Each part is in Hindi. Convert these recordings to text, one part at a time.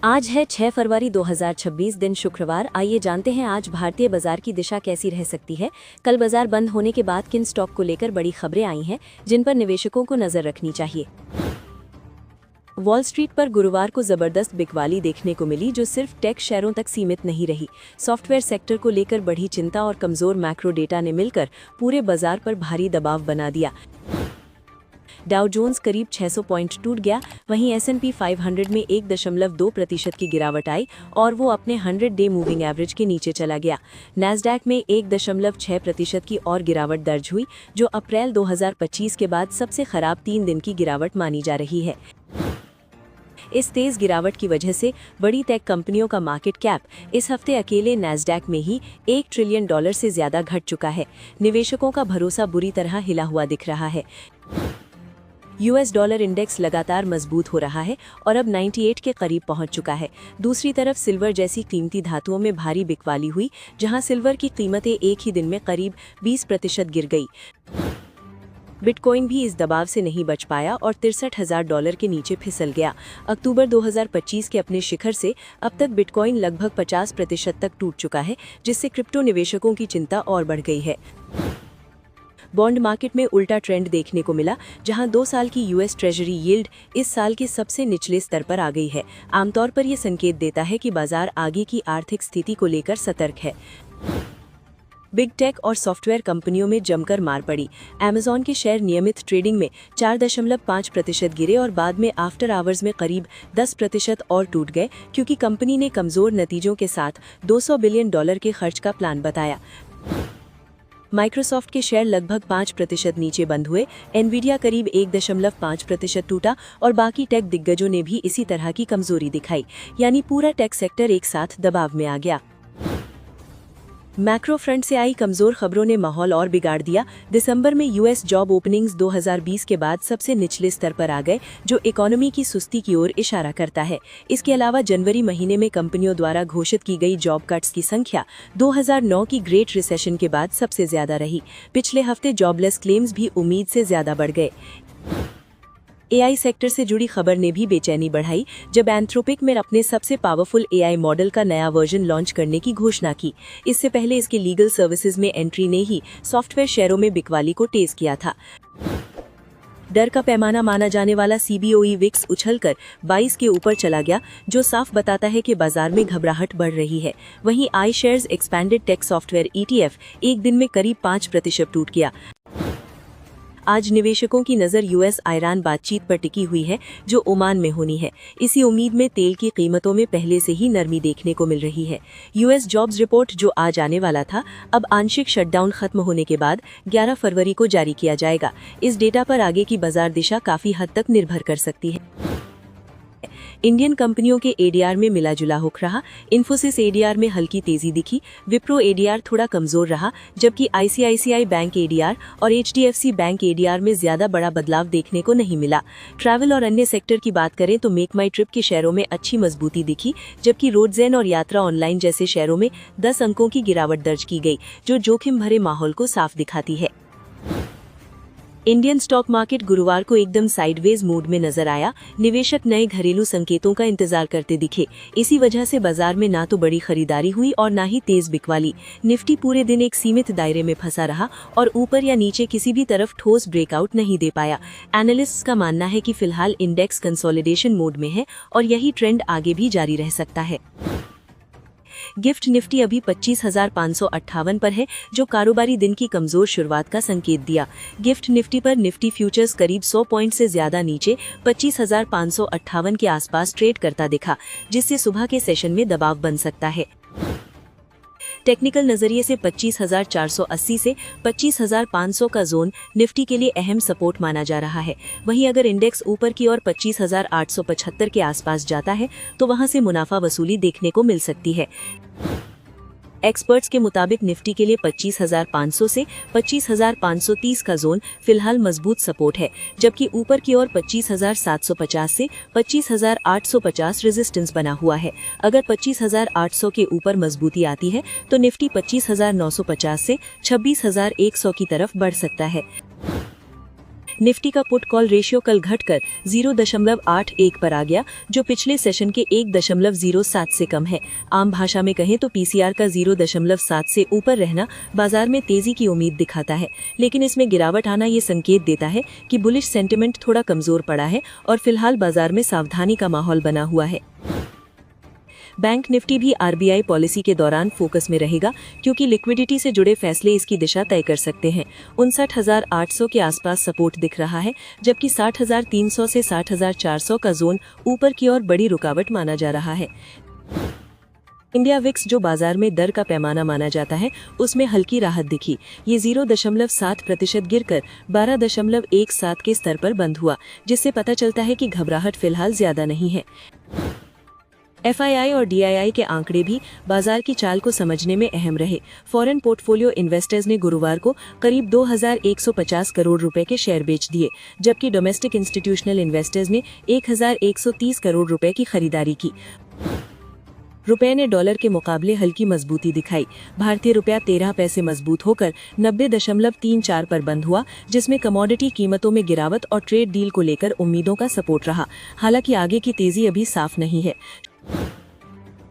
आज है 6 फरवरी 2026 दिन शुक्रवार। आइए जानते हैं आज भारतीय बाजार की दिशा कैसी रह सकती है। कल बाजार बंद होने के बाद किन स्टॉक को लेकर बड़ी खबरें आई हैं जिन पर निवेशकों को नजर रखनी चाहिए। वॉल स्ट्रीट पर गुरुवार को जबरदस्त बिकवाली देखने को मिली जो सिर्फ टेक शेयरों तक सीमित नहीं रही। सॉफ्टवेयर सेक्टर को लेकर बढ़ी चिंता और कमजोर मैक्रो डेटा ने मिलकर पूरे बाजार पर भारी दबाव बना दिया। डाउ जोन्स करीब 600 पॉइंट टूट गया, वहीं S&P 500 में 1.2% की गिरावट आई और वो अपने 100-डे मूविंग एवरेज के नीचे चला गया। नैस्डैक में 1.6% की और गिरावट दर्ज हुई, जो अप्रैल 2025 के बाद सबसे खराब 3 दिन की गिरावट मानी जा रही है। इस तेज गिरावट की वजह से बड़ी टेक कंपनियों का मार्केट कैप इस हफ्ते अकेले नैस्डैक में ही $1 ट्रिलियन से ज्यादा घट चुका है। निवेशकों का भरोसा बुरी तरह हिला हुआ दिख रहा है। US डॉलर इंडेक्स लगातार मजबूत हो रहा है और अब 98 के करीब पहुंच चुका है। दूसरी तरफ सिल्वर जैसी कीमती धातुओं में भारी बिकवाली हुई, जहां सिल्वर की कीमतें एक ही दिन में करीब 20% गिर गई। बिटकॉइन भी इस दबाव से नहीं बच पाया और $63,000 के नीचे फिसल गया। अक्टूबर 2025 के अपने शिखर से अब तक बिटकॉइन लगभग 50% तक टूट चुका है, जिससे क्रिप्टो निवेशकों की चिंता और बढ़ गई है। बॉन्ड मार्केट में उल्टा ट्रेंड देखने को मिला, जहां 2 साल की US ट्रेजरी यील्ड इस साल के सबसे निचले स्तर पर आ गई है। आमतौर पर यह संकेत देता है कि बाजार आगे की आर्थिक स्थिति को लेकर सतर्क है। बिग टेक और सॉफ्टवेयर कंपनियों में जमकर मार पड़ी। Amazon के शेयर नियमित ट्रेडिंग में 4.5% गिरे और बाद में आफ्टर आवर्स में करीब 10% और टूट गए, क्योंकि कंपनी ने कमजोर नतीजों के साथ $200 बिलियन के खर्च का प्लान बताया। माइक्रोसॉफ्ट के शेयर लगभग 5% नीचे बंद हुए। एनवीडिया करीब 1.5% टूटा और बाकी टेक दिग्गजों ने भी इसी तरह की कमजोरी दिखाई, यानी पूरा टेक सेक्टर एक साथ दबाव में आ गया। मैक्रो फ्रंट से आई कमजोर खबरों ने माहौल और बिगाड़ दिया। दिसंबर में US जॉब ओपनिंग्स 2020 के बाद सबसे निचले स्तर पर आ गए, जो इकोनॉमी की सुस्ती की ओर इशारा करता है। इसके अलावा जनवरी महीने में कंपनियों द्वारा घोषित की गई जॉब कट्स की संख्या 2009 की ग्रेट रिसेशन के बाद सबसे ज्यादा रही। पिछले हफ्ते जॉबलेस क्लेम्स भी उम्मीद से ज्यादा बढ़ गए। AI सेक्टर से जुड़ी खबर ने भी बेचैनी बढ़ाई, जब एंथ्रोपिक में अपने सबसे पावरफुल AI मॉडल का नया वर्जन लॉन्च करने की घोषणा की। इससे पहले इसके लीगल सर्विसेज में एंट्री ने ही सॉफ्टवेयर शेयरों में बिकवाली को तेज किया था। डर का पैमाना माना जाने वाला CBOE विक्स उछलकर 22 के ऊपर चला गया, जो साफ बताता है कि बाजार में घबराहट बढ़ रही है। वहीं iShares expanded tech software ETF एक दिन में करीब 5% टूट गया। आज निवेशकों की नज़र US ईरान बातचीत पर टिकी हुई है, जो ओमान में होनी है। इसी उम्मीद में तेल की कीमतों में पहले से ही नरमी देखने को मिल रही है। US जॉब्स रिपोर्ट जो आज आने वाला था, अब आंशिक शटडाउन खत्म होने के बाद 11 फरवरी को जारी किया जाएगा। इस डेटा पर आगे की बाजार दिशा काफी हद तक निर्भर कर सकती है। इंडियन कंपनियों के ADR में मिला जुला रुख रहा। इन्फोसिस ADR में हल्की तेजी दिखी। विप्रो ADR थोड़ा कमजोर रहा, जबकि ICICI बैंक ADR और HDFC बैंक ADR में ज्यादा बड़ा बदलाव देखने को नहीं मिला। ट्रैवल और अन्य सेक्टर की बात करें तो मेक माई ट्रिप के शेयरों में अच्छी मजबूती दिखी, जबकि रोडजेन और यात्रा ऑनलाइन जैसे शेयरों में 10 अंकों की गिरावट दर्ज की गई, जो जोखिम भरे माहौल को साफ दिखाती है। इंडियन स्टॉक मार्केट गुरुवार को एकदम साइडवेज मूड में नजर आया। निवेशक नए घरेलू संकेतों का इंतजार करते दिखे। इसी वजह से बाजार में ना तो बड़ी खरीदारी हुई और ना ही तेज बिकवाली। निफ्टी पूरे दिन एक सीमित दायरे में फंसा रहा और ऊपर या नीचे किसी भी तरफ ठोस ब्रेकआउट नहीं दे पाया। एनालिस्ट्स का मानना है कि फिलहाल इंडेक्स कंसोलिडेशन मोड में है और यही ट्रेंड आगे भी जारी रह सकता है। गिफ्ट निफ्टी अभी 25,558 पर है, जो कारोबारी दिन की कमजोर शुरुआत का संकेत दिया। गिफ्ट निफ्टी पर निफ्टी फ्यूचर्स करीब 100 पॉइंट से ज्यादा नीचे 25,558 के आसपास ट्रेड करता दिखा, जिससे सुबह के सेशन में दबाव बन सकता है। टेक्निकल नजरिए से 25,480 से 25,500 का जोन निफ्टी के लिए अहम सपोर्ट माना जा रहा है। वहीं अगर इंडेक्स ऊपर की ओर 25,875 के आसपास जाता है तो वहां से मुनाफा वसूली देखने को मिल सकती है। एक्सपर्ट्स के मुताबिक निफ्टी के लिए 25,500 से 25,530 का जोन फिलहाल मजबूत सपोर्ट है, जबकि ऊपर की ओर 25,750 से 25,850 रेजिस्टेंस बना हुआ है। अगर 25,800 के ऊपर मजबूती आती है तो निफ्टी 25,950 से 26,100 की तरफ बढ़ सकता है। निफ्टी का पुट कॉल रेशियो कल घटकर 0.81 पर आ गया, जो पिछले सेशन के 1.07 से कम है। आम भाषा में कहें तो पीसीआर का 0.7 से ऊपर रहना बाजार में तेजी की उम्मीद दिखाता है, लेकिन इसमें गिरावट आना ये संकेत देता है कि बुलिश सेंटिमेंट थोड़ा कमजोर पड़ा है और फिलहाल बाजार में सावधानी का माहौल बना हुआ है। बैंक निफ्टी भी आरबीआई पॉलिसी के दौरान फोकस में रहेगा, क्योंकि लिक्विडिटी से जुड़े फैसले इसकी दिशा तय कर सकते हैं। 59,800 के आसपास सपोर्ट दिख रहा है, जबकि 60,300 से 60,400 का जोन ऊपर की ओर बड़ी रुकावट माना जा रहा है। इंडिया विक्स, जो बाजार में दर का पैमाना माना जाता है, उसमें हल्की राहत दिखी। ये 0.7% गिरकर 12.17 के स्तर पर बंद हुआ, जिससे पता चलता है कि घबराहट फिलहाल ज्यादा नहीं है। एफआईआई और डीआईआई के आंकड़े भी बाजार की चाल को समझने में अहम रहे। फॉरेन पोर्टफोलियो इन्वेस्टर्स ने गुरुवार को करीब 2,150 करोड़ रुपए के शेयर बेच दिए, जबकि डोमेस्टिक इंस्टीट्यूशनल इन्वेस्टर्स ने 1,130 करोड़ रुपए की खरीदारी की। रुपए ने डॉलर के मुकाबले हल्की मजबूती दिखाई। भारतीय रुपया 13 पैसे मजबूत होकर 90.34 पर बंद हुआ, जिसमें कमोडिटी कीमतों में गिरावट और ट्रेड डील को लेकर उम्मीदों का सपोर्ट रहा। हालांकि आगे की तेजी अभी साफ नहीं है।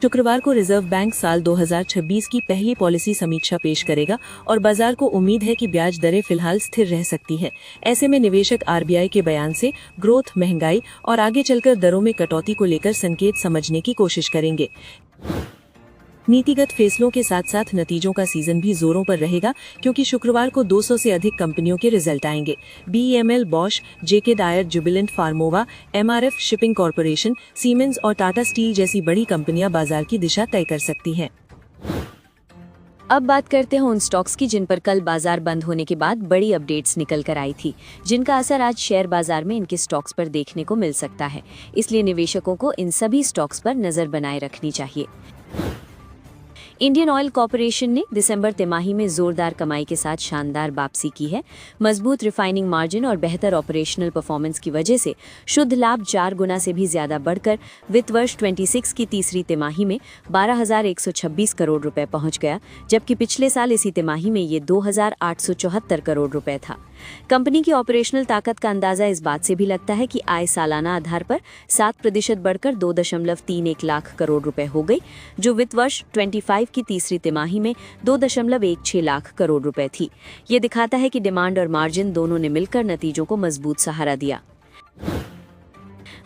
शुक्रवार को रिजर्व बैंक साल 2026 की पहली पॉलिसी समीक्षा पेश करेगा और बाजार को उम्मीद है कि ब्याज दरें फिलहाल स्थिर रह सकती हैं। ऐसे में निवेशक आरबीआई के बयान से ग्रोथ, महंगाई और आगे चलकर दरों में कटौती को लेकर संकेत समझने की कोशिश करेंगे। नीतिगत फैसलों के साथ साथ नतीजों का सीजन भी जोरों पर रहेगा, क्योंकि शुक्रवार को 200 से अधिक कंपनियों के रिजल्ट आएंगे। बीईएमएल, बॉश, जेके डायर, जुबिलेंट फार्मोवा, एमआरएफ शिपिंग कॉरपोरेशन, सीमेंस और टाटा स्टील जैसी बड़ी कंपनियां बाजार की दिशा तय कर सकती हैं। अब बात करते हैं उन स्टॉक्स की जिन पर कल बाजार बंद होने के बाद बड़ी अपडेट्स निकल कर आई थी, जिनका असर आज शेयर बाजार में इनके स्टॉक्स पर देखने को मिल सकता है। इसलिए निवेशकों को इन सभी स्टॉक्स पर नजर बनाए रखनी चाहिए। इंडियन ऑयल कॉरपोरेशन ने दिसंबर तिमाही में जोरदार कमाई के साथ शानदार वापसी की है। मजबूत रिफाइनिंग मार्जिन और बेहतर ऑपरेशनल परफॉर्मेंस की वजह से शुद्ध लाभ 4 गुना से भी ज्यादा बढ़कर वित्त वर्ष 26 की तीसरी तिमाही में 12,126 करोड़ रुपए पहुंच गया, जबकि पिछले साल इसी तिमाही में ये 2,874 करोड़ रुपए था। कंपनी की ऑपरेशनल ताकत का अंदाजा इस बात से भी लगता है कि आय सालाना आधार पर 7% बढ़कर 2.31 लाख करोड़ रुपए हो गई, जो वित्त वर्ष 25 की तीसरी तिमाही में 2.16 लाख करोड़ रुपए थी। ये दिखाता है कि डिमांड और मार्जिन दोनों ने मिलकर नतीजों को मजबूत सहारा दिया।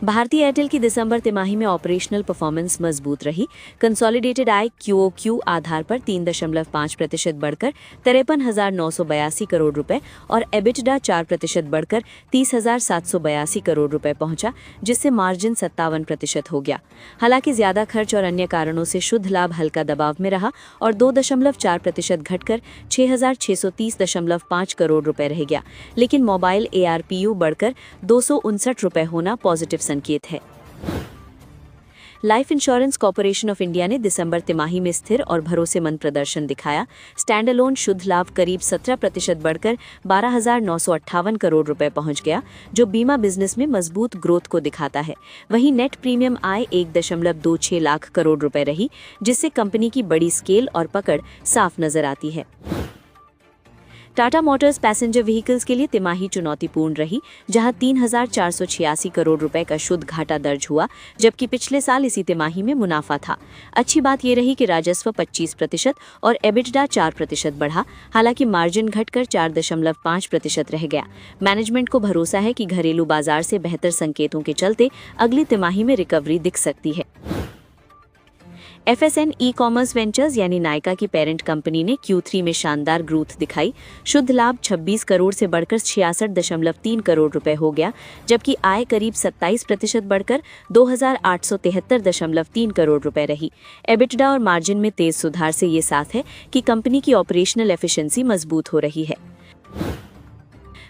भारतीय एयरटेल की दिसंबर तिमाही में ऑपरेशनल परफॉर्मेंस मजबूत रही। कंसोलिडेटेड आय क्यूओक्यू आधार पर 3.5% बढ़कर 53,982 करोड़ रुपए और एबिटडा 4% बढ़कर 30,782 करोड़ रुपए पहुंचा, जिससे मार्जिन 57% हो गया। हालांकि ज्यादा खर्च और अन्य कारणों से शुद्ध लाभ हल्का दबाव में रहा और 2.4% घटकर 6,630.5 करोड़ रुपए रह गया, लेकिन मोबाइल ARPU बढ़कर 259 रुपए होना पॉजिटिव संकेत है। Life insurance corporation of India ने दिसंबर तिमाही में स्थिर और भरोसेमंद प्रदर्शन दिखाया। स्टैंडअलोन शुद्ध लाभ करीब 17% बढ़कर 12,958 करोड़ रुपए पहुंच गया, जो बीमा बिजनेस में मजबूत ग्रोथ को दिखाता है। वहीं नेट प्रीमियम आय 1.26 लाख करोड़ रुपए रही, जिससे कंपनी की बड़ी स्केल और पकड़ साफ नजर आती है। टाटा मोटर्स पैसेंजर व्हीकल्स के लिए तिमाही चुनौतीपूर्ण रही, जहां 3,486 करोड़ रुपए का शुद्ध घाटा दर्ज हुआ, जबकि पिछले साल इसी तिमाही में मुनाफा था। अच्छी बात यह रही कि राजस्व 25% और एबिटडा 4% बढ़ा, हालांकि मार्जिन घटकर 4.5% रह गया। मैनेजमेंट को भरोसा है कि घरेलू बाजार से बेहतर संकेतों के चलते अगली तिमाही में रिकवरी दिख सकती है। FSN ई-कॉमर्स वेंचर्स यानी नायका की पेरेंट कंपनी ने Q3 में शानदार ग्रोथ दिखाई। शुद्ध लाभ 26 करोड़ से बढ़कर 66.3 करोड़ रुपए हो गया, जबकि आय करीब 27% बढ़कर 2,873.3 करोड़ रुपए रही। एबिटडा और मार्जिन में तेज सुधार से ये साफ है कि कंपनी की ऑपरेशनल एफिशिएंसी मजबूत हो रही है।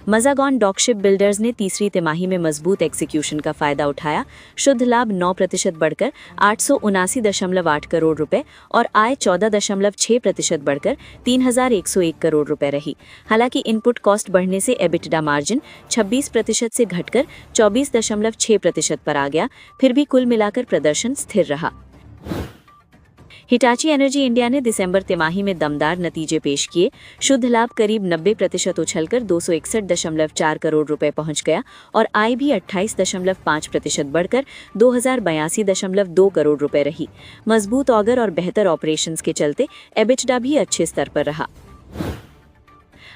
मज़ागॉन डॉक शिप बिल्डर्स ने तीसरी तिमाही में मजबूत एग्जीक्यूशन का फायदा उठाया। शुद्ध लाभ 9% बढ़कर 879.8 करोड़ रुपए और आय 14.6% बढ़कर 3,101 करोड़ रुपए रही। हालांकि इनपुट कॉस्ट बढ़ने से एबिटडा मार्जिन 26% से घटकर 24.6% पर आ गया, फिर भी कुल मिलाकर प्रदर्शन स्थिर रहा। हिटाची एनर्जी इंडिया ने दिसंबर तिमाही में दमदार नतीजे पेश किए। शुद्ध लाभ करीब 90% उछलकर 261.4 करोड़ रुपए पहुंच गया और आय भी 28.5% बढ़कर 2082.2 करोड़ रुपए रही। मजबूत ऑगर और बेहतर ऑपरेशंस के चलते एबिटडा भी अच्छे स्तर पर रहा।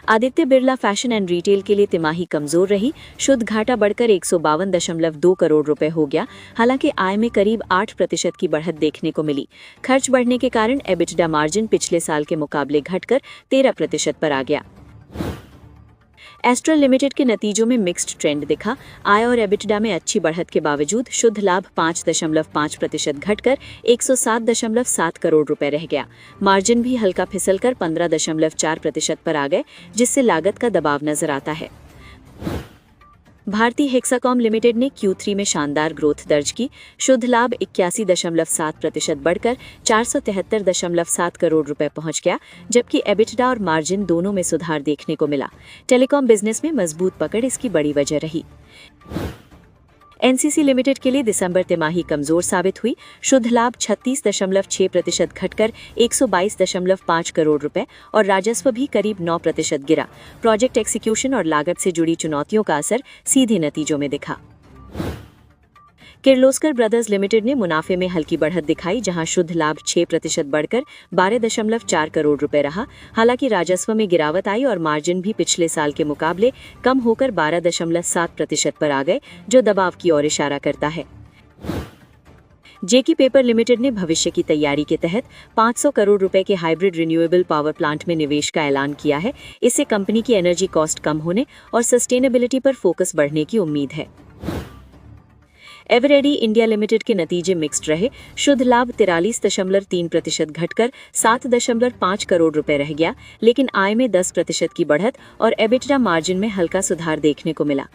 Aditya Birla fashion and retail के लिए तिमाही कमजोर रही। शुद्ध घाटा बढ़कर 152.2 करोड़ रुपए हो गया। हालांकि आय में करीब 8% की बढ़त देखने को मिली। खर्च बढ़ने के कारण एबिटडा मार्जिन पिछले साल के मुकाबले घटकर 13% पर आ गया। एस्ट्रल लिमिटेड के नतीजों में मिक्स्ड ट्रेंड दिखा। आय और एबिटडा में अच्छी बढ़त के बावजूद शुद्ध लाभ 5.5% घटकर 107.7 करोड़ रुपए रह गया। मार्जिन भी हल्का फिसलकर 15.4% पर आ गए, जिससे लागत का दबाव नजर आता है। भारतीय हेक्साकॉम लिमिटेड ने Q3 में शानदार ग्रोथ दर्ज की। शुद्ध लाभ 81.7% बढ़कर 473.7 करोड़ रुपए पहुंच गया, जबकि एबिटडा और मार्जिन दोनों में सुधार देखने को मिला। टेलीकॉम बिजनेस में मजबूत पकड़ इसकी बड़ी वजह रही। एनसीसी लिमिटेड के लिए दिसंबर तिमाही कमजोर साबित हुई। शुद्ध लाभ 36.6% घटकर 122.5 करोड़ रुपए और राजस्व भी करीब 9% गिरा। प्रोजेक्ट एक्सिक्यूशन और लागत से जुड़ी चुनौतियों का असर सीधे नतीजों में दिखा। किर्लोस्कर ब्रदर्स लिमिटेड ने मुनाफे में हल्की बढ़त दिखाई, जहां शुद्ध लाभ 6% बढ़कर 12.4 करोड़ रुपए रहा। हालांकि राजस्व में गिरावट आई और मार्जिन भी पिछले साल के मुकाबले कम होकर 12.7% पर आ गए, जो दबाव की ओर इशारा करता है। जेकी पेपर लिमिटेड ने भविष्य की तैयारी के तहत 500 करोड़ रुपए के हाइब्रिड रिन्यूएबल पावर प्लांट में निवेश का ऐलान किया है। इससे कंपनी की एनर्जी कॉस्ट कम होने और सस्टेनेबिलिटी पर फोकस बढ़ने की उम्मीद है। एवरेडी इंडिया लिमिटेड के नतीजे मिक्स्ड रहे। शुद्ध लाभ 43.3% घटकर 7.5 करोड़ रुपए रह गया, लेकिन आय में 10% की बढ़त और एबिटडा मार्जिन में हल्का सुधार देखने को मिला।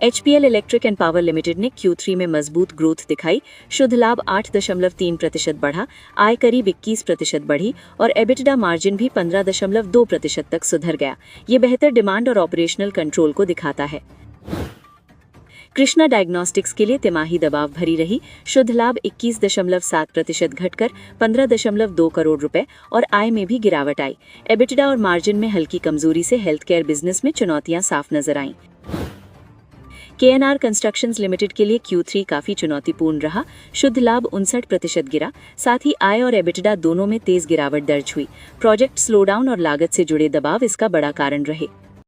HPL electric and power limited ने Q3 में मजबूत ग्रोथ दिखाई। शुद्ध लाभ 8.3% बढ़ा, आय करीब 21% बढ़ी और एबिटडा मार्जिन भी 15.2% तक सुधर गया। ये बेहतर डिमांड और ऑपरेशनल कंट्रोल को दिखाता है। कृष्णा डायग्नोस्टिक्स के लिए तिमाही दबाव भरी रही। शुद्ध लाभ 21.7% घटकर 15.2 करोड़ रुपए और आय में भी गिरावट आई। एबिटडा और मार्जिन में हल्की कमजोरी से हेल्थ केयर बिजनेस में चुनौतियां साफ नजर आईं। KNR कंस्ट्रक्शंस लिमिटेड के लिए Q3 काफी चुनौतीपूर्ण रहा। शुद्ध लाभ 59% गिरा, साथ ही आय और एबिटडा दोनों में तेज गिरावट दर्ज हुई। प्रोजेक्ट स्लोडाउन और लागत से जुड़े दबाव इसका बड़ा कारण रहे।